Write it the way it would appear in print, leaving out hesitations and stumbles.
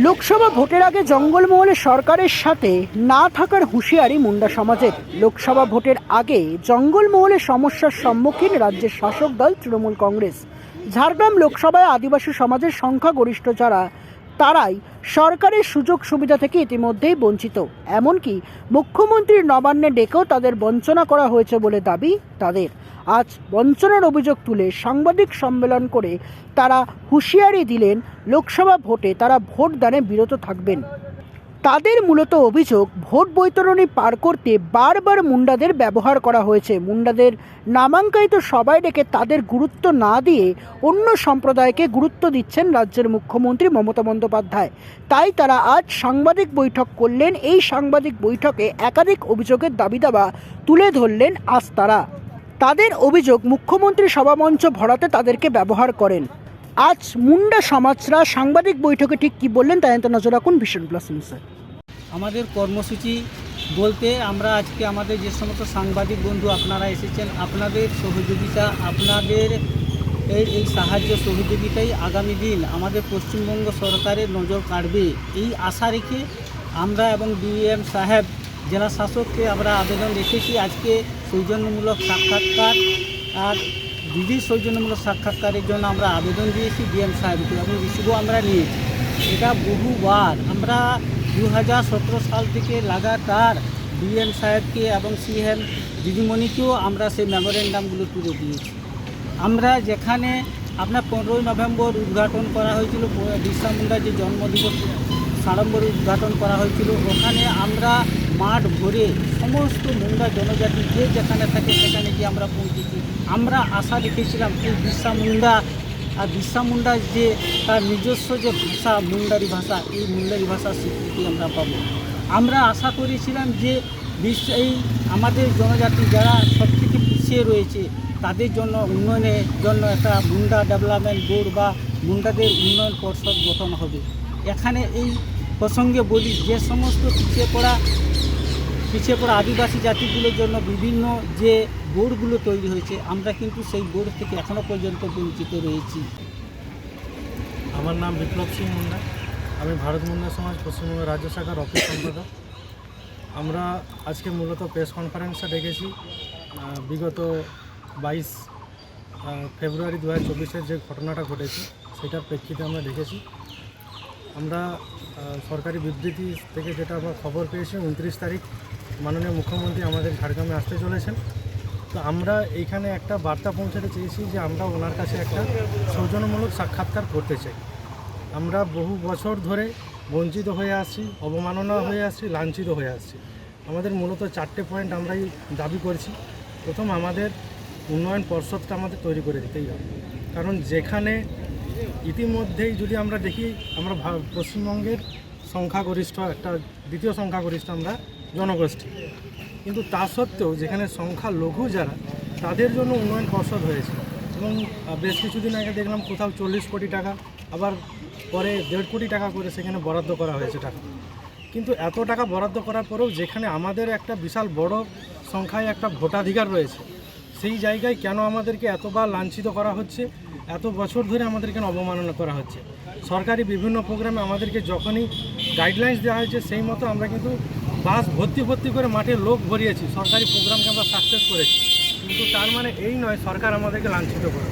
লোকসভা ভোটের আগে জঙ্গলমহলে সরকারের সাথে না থাকার হুঁশিয়ারি মুন্ডা সমাজের। লোকসভা ভোটের আগে জঙ্গলমহলে সমস্যার সম্মুখীন রাজ্যের শাসক দল তৃণমূল কংগ্রেস। ঝাড়গ্রাম লোকসভায় আদিবাসী সমাজের সংখ্যাগরিষ্ঠ যারা, তারাই সরকারের সুযোগ সুবিধা থেকে ইতিমধ্যেই বঞ্চিত। এমনকি মুখ্যমন্ত্রীর নবান্নে ডেকেও তাদের বঞ্চনা করা হয়েছে বলে দাবি তাদের। আজ বঞ্চনার অভিযোগ তুলে সাংবাদিক সম্মেলন করে তারা হুঁশিয়ারি দিলেন লোকসভা ভোটে তারা ভোটদানে বিরত থাকবেন। তাদের মূলত অভিযোগ, ভোট বৈতরণী পার করতে বারবার মুন্ডাদের ব্যবহার করা হয়েছে। মুন্ডাদের নামাঙ্কিত সবাই ডেকে তাদের গুরুত্ব না দিয়ে অন্য সম্প্রদায়কে গুরুত্ব দিচ্ছেন রাজ্যের মুখ্যমন্ত্রী মমতা বন্দ্যোপাধ্যায়। তাই তারা আজ সাংবাদিক বৈঠক করলেন। এই সাংবাদিক বৈঠকে একাধিক অভিযোগের দাবি দাবা তুলে ধরলেন আজ তারা। তাদের অভিযোগ, মুখ্যমন্ত্রী সভামঞ্চ ভরাতে তাদেরকে ব্যবহার করেন। আজ মুন্ডা সমাজরা সাংবাদিক বৈঠকে ঠিক কী বললেন তা জানতে নজর রাখুন ভিশন প্লাস নিউজে। আমাদের কর্মসূচি বলতে আমরা আজকে আমাদের যে সমস্ত সাংবাদিক বন্ধু আপনারা এসেছেন, আপনাদের সহযোগিতা, আপনাদের এই সাহায্য সহযোগিতাই আগামী দিন আমাদের পশ্চিমবঙ্গ সরকারের নজর কাড়বে, এই আশা রেখে আমরা এবং ডিএম সাহেব জেলা শাসককে আমরা আবেদন রেখেছি আজকে সৌজন্যমূলক সাক্ষাৎকার আর দিদির সৌজন্যমূলক সাক্ষাৎকারের জন্য আমরা আবেদন দিয়েছি ডিএম সাহেবকে এবং রিসিভও আমরা নিয়েছি। এটা বহুবার আমরা 2017 সাল থেকে লাগাতার ডিএম সাহেবকে এবং সিএম দিদিমণিকেও আমরা সেই মেমোরেন্ডামগুলো তুলে দিয়েছি। আমরা যেখানে আপনার 15ই নভেম্বর উদ্ঘাটন করা হয়েছিল, বিরসা মুন্ডার যে জন্মদিবস সাড়ম্বরে উদ্ঘাটন করা হয়েছিল, ওখানে আমরা মাঠ ভরে সমস্ত মুন্ডা জনজাতি যে যেখানে থাকে সেখানে গিয়ে আমরা পৌঁছেছি। আমরা আশা রেখেছিলাম এই বিরসা মুন্ডার যে তার নিজস্ব যে ভাষা মুন্ডারি ভাষা, এই মুন্ডারি ভাষার স্বীকৃতি আমরা পাবো। আমরা আশা করেছিলাম যে এই আমাদের জনজাতি যারা সবথেকে পিছিয়ে রয়েছে তাদের জন্য উন্নয়নের জন্য একটা মুন্ডা ডেভেলপমেন্ট বোর্ড বা মুন্ডাদের উন্নয়ন পর্ষদ গঠন হবে। এখানে এই প্রসঙ্গে বলি, যে সমস্ত পিছিয়ে পড়া আদিবাসী জাতিগুলোর জন্য বিভিন্ন যে বোর্ডগুলো তৈরি হয়েছে, আমরা কিন্তু সেই বোর্ড থেকে এখনও পর্যন্ত বঞ্চিত রয়েছি। আমার নাম বিপ্লব সিং মুন্ডা, আমি ভারত মুন্ডা সমাজ পশ্চিমবঙ্গ রাজ্য শাখার অফিস সম্পাদক। আমরা আজকে মূলত প্রেস কনফারেন্সে ডেকেছি বিগত 22 ফেব্রুয়ারি 2024 যে ঘটনাটা ঘটেছে সেটার প্রেক্ষিতে আমরা ডেকেছি। আমরা সরকারি বিবৃতি থেকে যেটা আমরা খবর পেয়েছি, 29 তারিখ মাননীয় মুখ্যমন্ত্রী আমাদের ঝাড়গ্রামে আসতে চলেছেন। তো আমরা এইখানে একটা বার্তা পৌঁছাতে চেয়েছি যে আমরা ওনার কাছে একটা সৌজন্যমূলক সাক্ষাৎকার করতে চাই। আমরা বহু বছর ধরে বঞ্চিত হয়ে আসছি, অবমাননা হয়ে আসছি, লাঞ্ছিত হয়ে আসছি। আমাদের মূলত 4টে পয়েন্ট আমরাই দাবি করছি। প্রথম, আমাদের উন্নয়ন পর্ষদটা আমাদের তৈরি করে দিতেই হবে, কারণ যেখানে ইতিমধ্যেই যদি আমরা দেখি আমরা পশ্চিমবঙ্গের সংখ্যাগরিষ্ঠ একটা দ্বিতীয় সংখ্যাগরিষ্ঠ আমরা জনগোষ্ঠী, কিন্তু তা সত্ত্বেও যেখানে সংখ্যা লঘু যারা, তাদের জন্য উন্নয়ন পর্ষদ হয়েছে এবং বেশ কিছুদিন আগে দেখলাম কোথাও 40 কোটি টাকা, আবার পরে 1.5 কোটি টাকা করে সেখানে বরাদ্দ করা হয়েছে টাকা। কিন্তু এত টাকা বরাদ্দ করার পরেও যেখানে আমাদের একটা বিশাল বড় সংখ্যায় একটা ভোটাধিকার রয়েছে, সেই জায়গায় কেন আমাদেরকে এতবার লাঞ্ছিত করা হচ্ছে, এত বছর ধরে আমাদের কেন অবমাননা করা হচ্ছে। সরকারি বিভিন্ন প্রোগ্রামে আমাদেরকে যখনই গাইডলাইন্স দেওয়া হয়েছে সেই মতো আমরা কিন্তু বাস ভর্তি করে মাঠে লোক ভরিয়েছি, সরকারি প্রোগ্রামকে আমরা সাকসেস করেছি, কিন্তু তার মানে এই নয় সরকার আমাদেরকে লাঞ্ছিত করে।